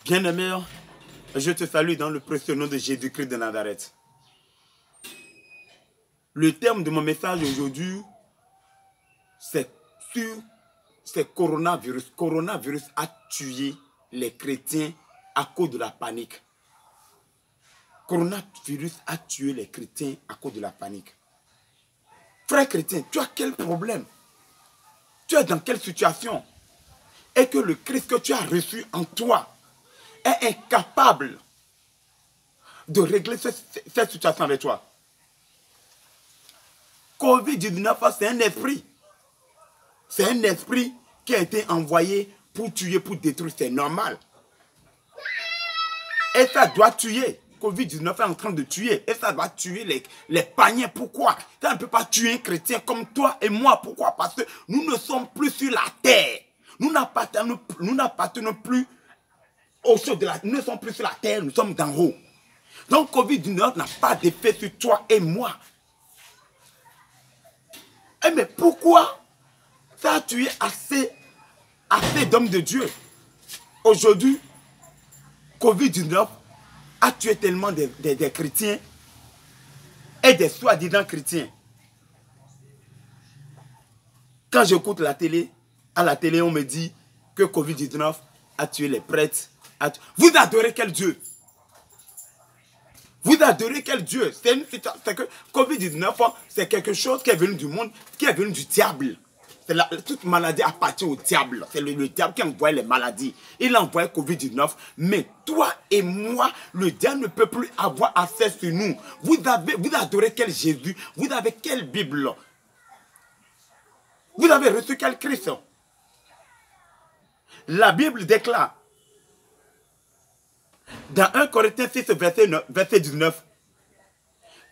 Bien-aimé, je te salue dans le précieux nom de Jésus-Christ de Nazareth. Le thème de mon message aujourd'hui, c'est coronavirus. Coronavirus a tué les chrétiens à cause de la panique. Coronavirus a tué les chrétiens à cause de la panique. Frère chrétien, tu as quel problème? Tu es dans quelle situation? Et que le Christ que tu as reçu en toi est incapable de régler cette situation avec toi. Covid-19, c'est un esprit. C'est un esprit qui a été envoyé pour tuer, pour détruire. C'est normal. Et ça doit tuer. Covid-19 est en train de tuer. Et ça doit tuer les païens. Pourquoi? Ça ne peut pas tuer un chrétien comme toi et moi. Pourquoi? Parce que nous ne sommes plus sur la terre. Nous n'appartenons plus au sol de la terre. Nous ne sommes plus sur la terre. Nous sommes d'en haut. Donc Covid-19 n'a pas d'effet sur toi et moi. Eh mais pourquoi ça a tué assez d'hommes de Dieu? Aujourd'hui, Covid-19 a tué tellement des chrétiens et des soi-disant chrétiens. Quand j'écoute la télé, à la télé, on me dit que Covid-19 a tué les prêtres. Vous adorez quel Dieu? Vous adorez quel Dieu? C'est que Covid-19, c'est quelque chose qui est venu du monde, qui est venu du diable. Toute maladie appartient au diable. C'est le diable qui envoie les maladies. Il envoie Covid-19. Mais toi et moi, le diable ne peut plus avoir accès sur nous. Vous adorez quel Jésus? Vous avez quelle Bible? Vous avez reçu quel Christ? La Bible déclare dans 1 Corinthiens 6, verset 19,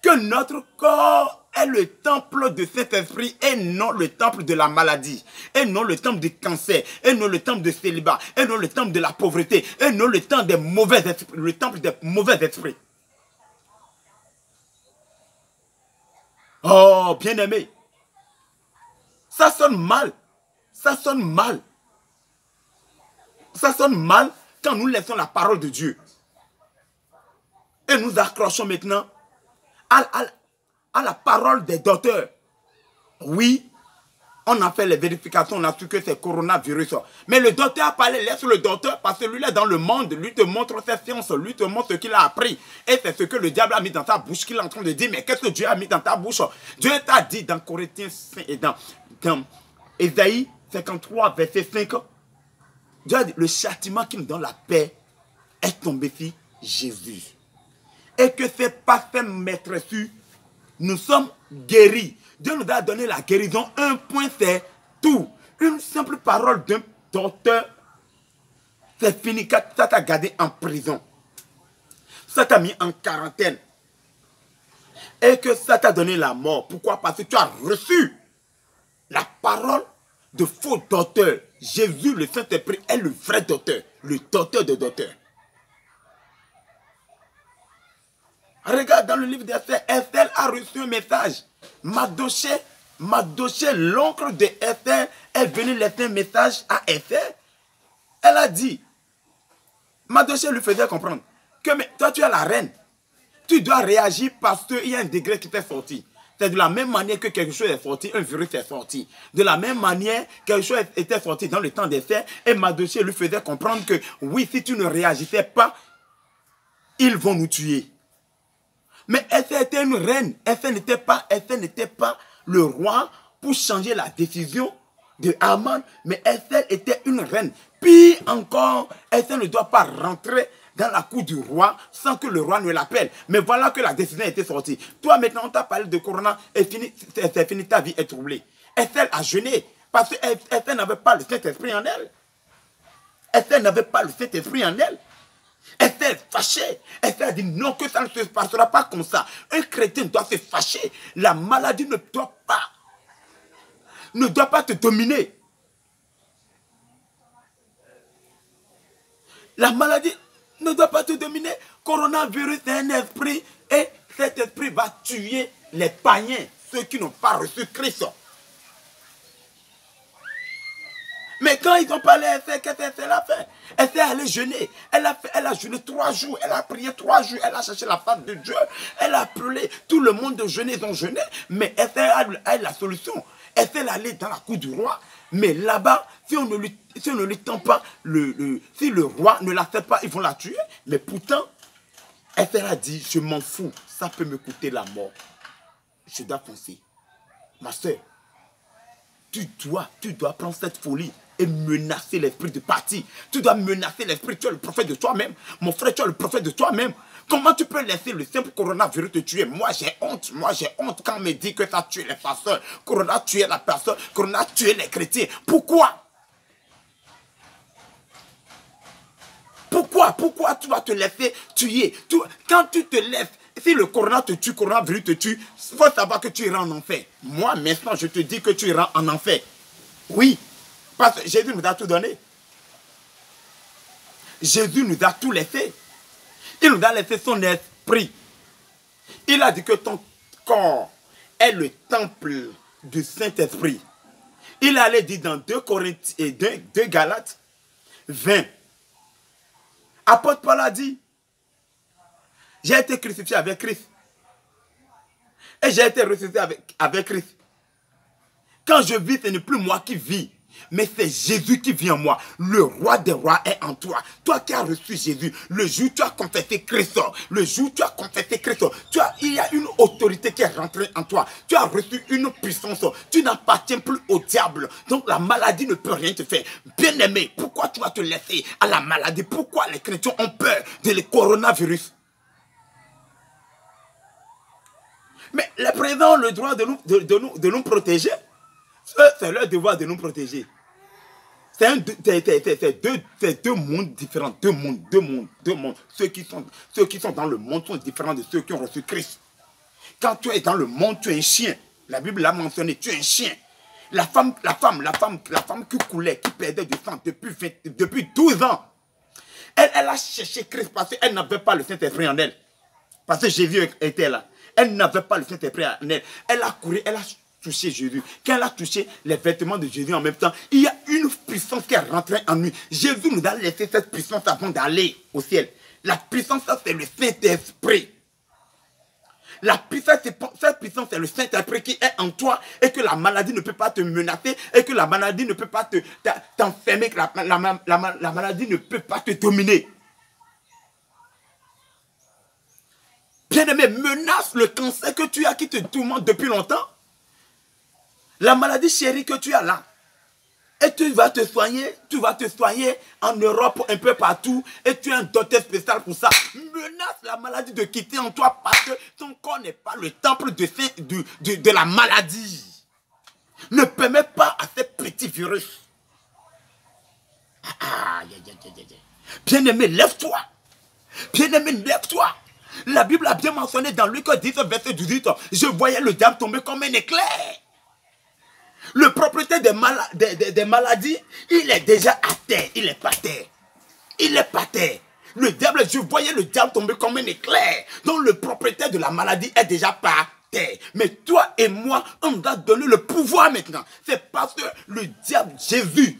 que notre corps est le temple de cet esprit et non le temple de la maladie, et non le temple du cancer, et non le temple de célibat, et non le temple de la pauvreté, et non le temple des mauvais esprits, le temple des mauvais esprits. Oh, bien-aimé, ça sonne mal, ça sonne mal. Ça sonne mal quand nous laissons la parole de Dieu. Et nous accrochons maintenant à la parole des docteurs. Oui, on a fait les vérifications, on a su que c'est coronavirus. Mais le docteur a parlé, laisse le docteur, parce que lui il est dans le monde, lui te montre ses sciences, lui te montre ce qu'il a appris. Et c'est ce que le diable a mis dans ta bouche, qu'il est en train de dire. Mais qu'est-ce que Dieu a mis dans ta bouche? Dieu t'a dit dans Corinthiens 5 et dans Ésaïe 53, verset 5, Dieu a dit, le châtiment qui nous donne la paix est tombé sur Jésus. Et que c'est par ses maîtresses, nous sommes guéris. Dieu nous a donné la guérison. Un point, c'est tout. Une simple parole d'un docteur, c'est fini. Ça t'a gardé en prison. Ça t'a mis en quarantaine. Et que ça t'a donné la mort. Pourquoi? Parce que tu as reçu la parole de faux docteurs. Jésus, le Saint-Esprit, est le vrai docteur. Le docteur de docteurs. Regarde dans le livre d'Esther, Esther a reçu un message. Mardoché, l'oncle de Esther, est venu laisser un message à Esther. Elle a dit, Mardoché lui faisait comprendre que mais, toi tu es la reine. Tu dois réagir parce qu'il y a un degré qui t'est sorti. C'est de la même manière que quelque chose est sorti, un virus est sorti. De la même manière, quelque chose était sorti dans le temps d'Esther. Et Mardoché lui faisait comprendre que oui, si tu ne réagissais pas, ils vont nous tuer. Mais Esther était une reine. Esther n'était pas le roi pour changer la décision de Haman. Mais Esther était une reine. Pire encore, Esther ne doit pas rentrer dans la cour du roi sans que le roi ne l'appelle. Mais voilà que la décision était sortie. Toi maintenant, on t'a parlé de Corona et c'est fini, ta vie est troublée. Esther a jeûné parce que Esther n'avait pas le Saint-Esprit en elle. Esther n'avait pas le Saint-Esprit en elle. Esther est fâchée. Esther a dit non, que ça ne se passera pas comme ça. Un chrétien doit se fâcher. La maladie ne doit pas te dominer. La maladie ne doit pas te dominer. Coronavirus est un esprit et cet esprit va tuer les païens, ceux qui n'ont pas reçu Christ. Mais Quand ils ont parlé à Esther, qu'est-ce qu'elle a fait? Esther allait jeûner. Elle a jeûné 3 jours. Elle a prié 3 jours. Elle a cherché la face de Dieu. Elle a appelé tout le monde de jeûner. Ils ont jeûné. Mais Esther a la solution. Esther allait dans la cour du roi. Mais là-bas, si on ne lui tend pas, si le roi ne la fait pas, ils vont la tuer. Mais pourtant, Esther a dit, je m'en fous. Ça peut me coûter la mort. Je dois foncer. Ma soeur, tu dois prendre cette folie et menacer l'esprit de parti. Tu dois menacer l'esprit. Tu es le prophète de toi-même. Mon frère, tu es le prophète de toi-même. Comment tu peux laisser le simple coronavirus te tuer? Moi, j'ai honte. Moi, j'ai honte quand on me dit que ça a tué les pasteurs. Corona a tué la personne. Corona a tué les chrétiens. Pourquoi? Pourquoi tu vas te laisser tuer? Quand tu te laisses, si le corona te tue, coronavirus te tue, il faut savoir que tu iras en enfer. Moi, maintenant, je te dis que tu iras en enfer. Oui, parce que Jésus nous a tout donné. Jésus nous a tout laissé. Il nous a laissé son esprit. Il a dit que ton corps est le temple du Saint-Esprit. Il allait dire dans 2 Galates 20. Apôtre Paul a dit, j'ai été crucifié avec Christ. Et j'ai été ressuscité avec Christ. Quand je vis, ce n'est plus moi qui vis, mais c'est Jésus qui vit en moi. Le roi des rois est en toi. Toi qui as reçu Jésus, le jour où tu as confessé Christ, le jour où tu as confessé Christ, il y a une autorité qui est rentrée en toi. Tu as reçu une puissance. Tu n'appartiens plus au diable. Donc la maladie ne peut rien te faire. Bien-aimé, pourquoi tu vas te laisser à la maladie? Pourquoi les chrétiens ont peur de le coronavirus? Mais les présidents ont le droit de nous protéger. C'est leur devoir de nous protéger. C'est deux mondes différents. Deux mondes. Ceux qui sont dans le monde sont différents de ceux qui ont reçu Christ. Quand tu es dans le monde, tu es un chien. La Bible l'a mentionné, tu es un chien. La femme qui coulait, qui perdait du sang depuis 12 ans. Elle a cherché Christ parce qu'elle n'avait pas le Saint-Esprit en elle. Parce que Jésus était là. Elle n'avait pas le Saint-Esprit en elle. Elle a couru, elle a touché Jésus. Quand elle a touché les vêtements de Jésus en même temps, il y a une puissance qui est rentrée en lui. Jésus nous a laissé cette puissance avant d'aller au ciel. La puissance, c'est le Saint-Esprit. Cette puissance, c'est le Saint-Esprit qui est en toi et que la maladie ne peut pas te menacer et que la maladie ne peut pas t'enfermer, que la maladie ne peut pas te dominer. Bien-aimé, menace le cancer que tu as qui te tourmente depuis longtemps. La maladie chérie que tu as là. Et tu vas te soigner en Europe, un peu partout. Et tu es un docteur spécial pour ça. Menace la maladie de quitter en toi parce que ton corps n'est pas le temple de la maladie. Ne permets pas à ces petits virus. Bien-aimé, lève-toi. Bien-aimé, lève-toi. La Bible a bien mentionné dans Luc 10, verset 18, je voyais le diable tomber comme un éclair. Le propriétaire des maladies, il est déjà à terre, il est pas terre. Il est pas terre. Le diable, je voyais le diable tomber comme un éclair. Donc le propriétaire de la maladie est déjà pas terre. Mais toi et moi, on nous a donné le pouvoir maintenant. C'est parce que le diable, Jésus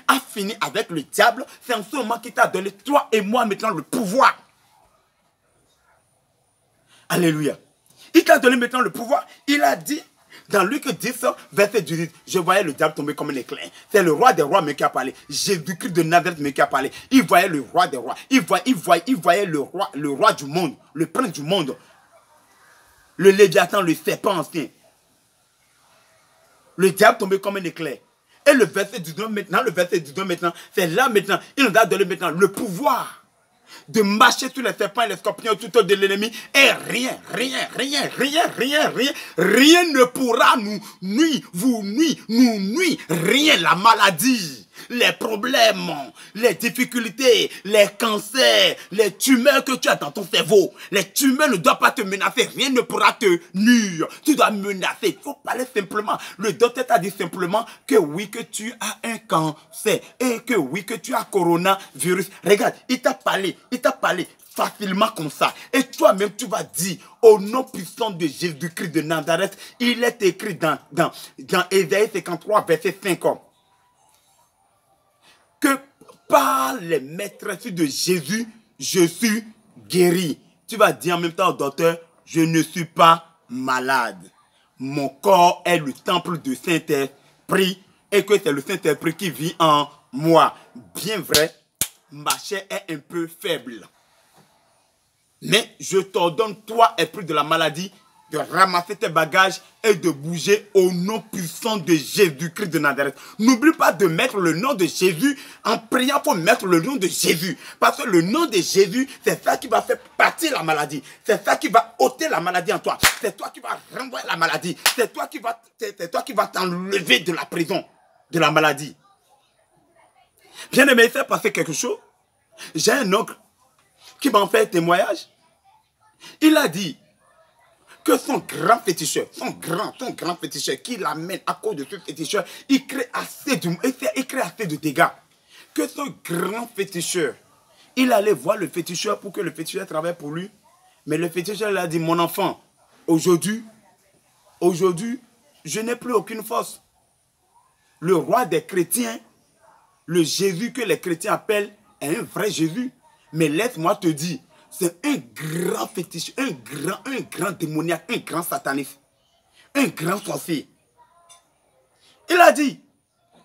a fini avec le diable. C'est en ce moment qu'il t'a donné, toi et moi, maintenant le pouvoir. Alléluia. Il t'a donné maintenant le pouvoir. Il a dit, dans Luc 10, verset 18, je voyais le diable tomber comme un éclair. C'est le roi des rois qui a parlé. Jésus-Christ de Nazareth qui a parlé. Il voyait le roi des rois. Il voyait le roi du monde, le prince du monde. Le Léviathan, le serpent ancien. Le diable tombait comme un éclair. Et le verset 19 maintenant, c'est là maintenant, il nous a donné maintenant le pouvoir de marcher sur les serpents et les scorpions tout autour de l'ennemi. Et rien ne pourra nous nuire. Rien, la maladie, les problèmes, les difficultés, les cancers, les tumeurs que tu as dans ton cerveau. Les tumeurs ne doivent pas te menacer. Rien ne pourra te nuire. Tu dois menacer. Il faut parler simplement. Le docteur t'a dit simplement que oui, que tu as un cancer. Et que oui, que tu as coronavirus. Regarde, il t'a parlé facilement comme ça. Et toi-même, tu vas dire, au nom puissant de Jésus-Christ de Nazareth, il est écrit dans Ésaïe 53, verset 5. que par les maîtresses de Jésus, je suis guéri. Tu vas dire en même temps au docteur, je ne suis pas malade. Mon corps est le temple du Saint-Esprit et que c'est le Saint-Esprit qui vit en moi. Bien vrai, ma chair est un peu faible. Mais je t'ordonne, toi, esprit de la maladie, de ramasser tes bagages et de bouger au nom puissant de Jésus-Christ de Nazareth. N'oublie pas de mettre le nom de Jésus. En priant, il faut mettre le nom de Jésus. Parce que le nom de Jésus, c'est ça qui va faire partir la maladie. C'est ça qui va ôter la maladie en toi. C'est toi qui vas renvoyer la maladie. C'est toi qui vas t'enlever de la prison, de la maladie. Bien aimé, il s'est passé quelque chose. J'ai un oncle qui m'a fait un témoignage. Il a dit que son grand féticheur, son grand féticheur qui l'amène à cause de ce féticheur, il crée assez de dégâts. Que son grand féticheur, il allait voir le féticheur pour que le féticheur travaille pour lui. Mais le féticheur lui a dit, mon enfant, aujourd'hui, je n'ai plus aucune force. Le roi des chrétiens, le Jésus que les chrétiens appellent, est un vrai Jésus. Mais laisse-moi te dire, c'est un grand fétiche, un grand démoniaque, un grand sataniste, un grand sorcier. Il a dit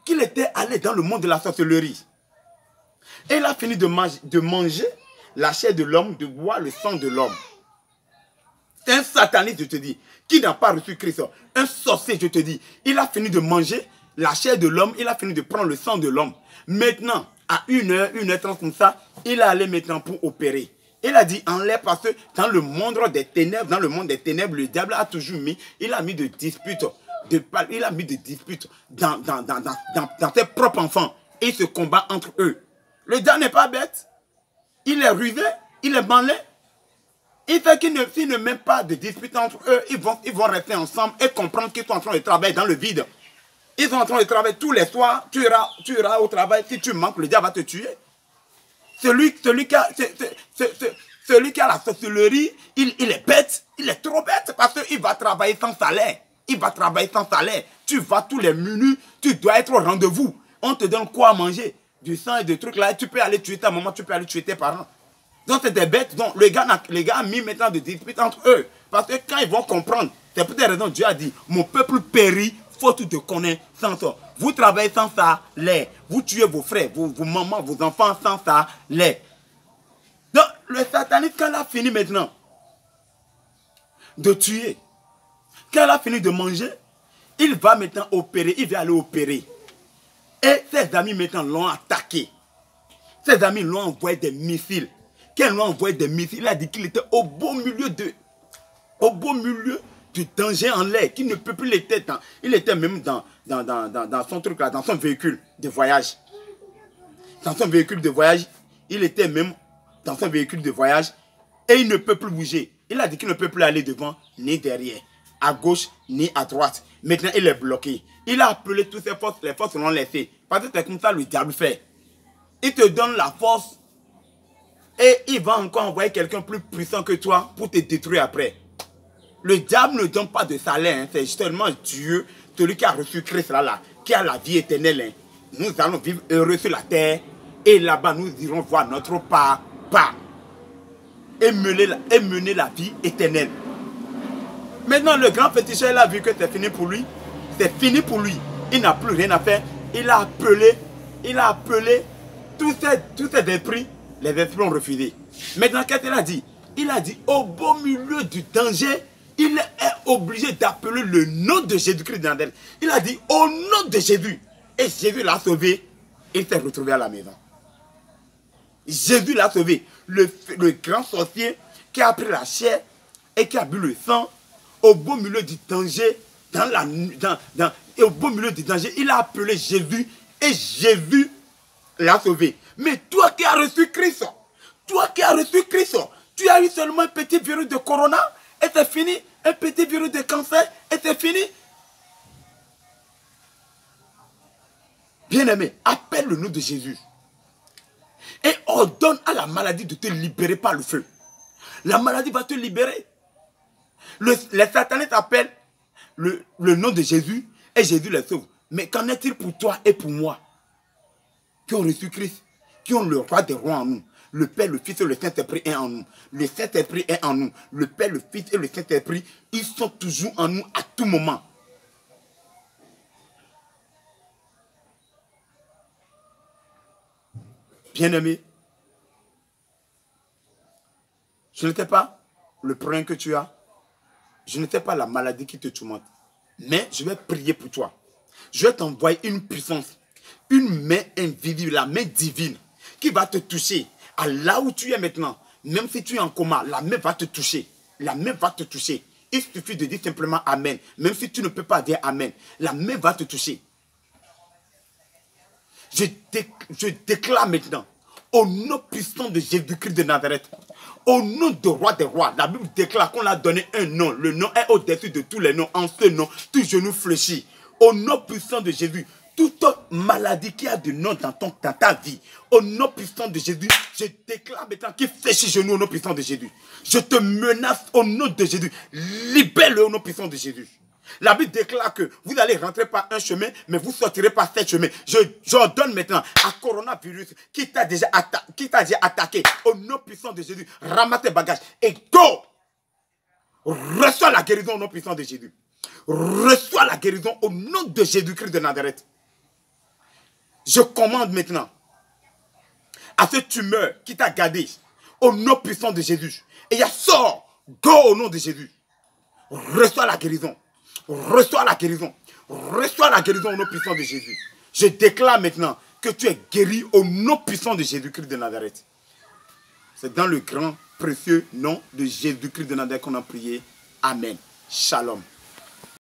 qu'il était allé dans le monde de la sorcellerie. Et il a fini de manger la chair de l'homme, de boire le sang de l'homme. C'est un sataniste, je te dis, qui n'a pas reçu Christ. Un sorcier, je te dis. Il a fini de manger la chair de l'homme, il a fini de prendre le sang de l'homme. Maintenant, à 1h30 comme ça, il est allé maintenant pour opérer. Il a dit enlève parce que dans le monde des ténèbres, le diable a toujours mis, il a mis de disputes, dans ses propres enfants. Et il se combat entre eux. Le diable n'est pas bête. Il est rusé, il est malin. Il fait qu'il ne met pas de disputes entre eux, ils vont rester ensemble et comprendre qu'ils sont en train de travailler dans le vide. Ils sont en train de travailler tous les soirs, tu iras au travail, si tu manques, le diable va te tuer. Celui qui a la sorcellerie, il est bête, il est trop bête parce qu'il va travailler sans salaire. Tu vas tous les minutes, tu dois être au rendez-vous. On te donne quoi à manger? Du sang et des trucs là, tu peux aller tuer ta maman, tu peux aller tuer tes parents. Donc c'est des bêtes. Donc les gars ont mis maintenant des disputes entre eux. Parce que quand ils vont comprendre, c'est pour des raisons, Dieu a dit, mon peuple périt, faute de connaissance. Vous travaillez sans salaire. Vous tuez vos frères, vos mamans, vos enfants sans salaire. Donc, le sataniste, quand il a fini maintenant de tuer, quand il a fini de manger, il va maintenant opérer, il va aller opérer. Et ses amis maintenant l'ont attaqué. Ses amis l'ont envoyé des missiles. Quand ils l'ont envoyé des missiles, il a dit qu'il était au beau milieu du danger en l'air, qu'il ne peut plus l'être. Il était même dans son truc là, dans son véhicule de voyage. Dans son véhicule de voyage, il était même dans son véhicule de voyage et il ne peut plus bouger. Il a dit qu'il ne peut plus aller devant ni derrière, à gauche ni à droite. Maintenant, il est bloqué. Il a appelé toutes ses forces, les forces l'ont laissé. Parce que c'est comme ça le diable fait. Il te donne la force et il va encore envoyer quelqu'un plus puissant que toi pour te détruire après. Le diable ne donne pas de salaire, hein. C'est seulement Dieu, celui qui a reçu Christ là, qui a la vie éternelle. Hein. Nous allons vivre heureux sur la terre et là-bas nous irons voir notre papa et mener la vie éternelle. Maintenant le grand féticheur a vu que c'est fini pour lui. C'est fini pour lui. Il n'a plus rien à faire. Il a appelé tous ces esprits. Les esprits ont refusé. Maintenant qu'est-ce qu'il a dit? Il a dit au beau milieu du danger, il est obligé d'appeler le nom de Jésus-Christ de Nazareth. Il a dit au nom de Jésus. Et Jésus l'a sauvé. Il s'est retrouvé à la maison. Jésus l'a sauvé. Le grand sorcier qui a pris la chair et qui a bu le sang au beau milieu du danger, au beau milieu du danger, il a appelé Jésus et Jésus l'a sauvé. Mais toi qui as reçu Christ, tu as eu seulement un petit virus de corona et c'est fini. Un petit virus de cancer et c'est fini. Bien-aimé, appelle le nom de Jésus. Et ordonne à la maladie de te libérer par le feu. La maladie va te libérer. Les satanistes appellent le nom de Jésus et Jésus les sauve. Mais qu'en est-il pour toi et pour moi? qui ont reçu Christ, qui ont le roi des rois en nous. Le Père, le Fils et le Saint-Esprit est en nous. Le Saint-Esprit est en nous. Le Père, le Fils et le Saint-Esprit, ils sont toujours en nous à tout moment. Bien-aimé, je n'étais pas le problème que tu as. Je n'étais pas la maladie qui te tourmente. Mais je vais prier pour toi. Je vais t'envoyer une puissance, une main invisible, la main divine, qui va te toucher à là où tu es maintenant. Même si tu es en coma, la main va te toucher. La main va te toucher. Il suffit de dire simplement Amen. Même si tu ne peux pas dire Amen, la main va te toucher. Je déclare maintenant, au nom puissant de Jésus-Christ de Nazareth, au nom du roi des rois, la Bible déclare qu'on a donné un nom. Le nom est au-dessus de tous les noms. En ce nom, tout genou fléchit. Au nom puissant de Jésus, toute maladie qui a de nom dans ta vie, au nom puissant de Jésus, je déclare maintenant qu'il fléchit genou au nom puissant de Jésus. Je te menace au nom de Jésus. Libère-le au nom puissant de Jésus. La Bible déclare que vous allez rentrer par un chemin, mais vous sortirez par 7 chemins. J'ordonne maintenant à coronavirus qui t'a déjà attaqué au nom puissant de Jésus. Ramasse tes bagages et go! Reçois la guérison au nom puissant de Jésus. Reçois la guérison au nom de Jésus-Christ de Nazareth. Je commande maintenant à cette tumeur qui t'a gardé au nom puissant de Jésus. Et il y a sort, go au nom de Jésus. Reçois la guérison. Reçois la guérison. Reçois la guérison au nom puissant de Jésus. Je déclare maintenant que tu es guéri au nom puissant de Jésus-Christ de Nazareth. C'est dans le grand, précieux nom de Jésus-Christ de Nazareth qu'on a prié. Amen. Shalom.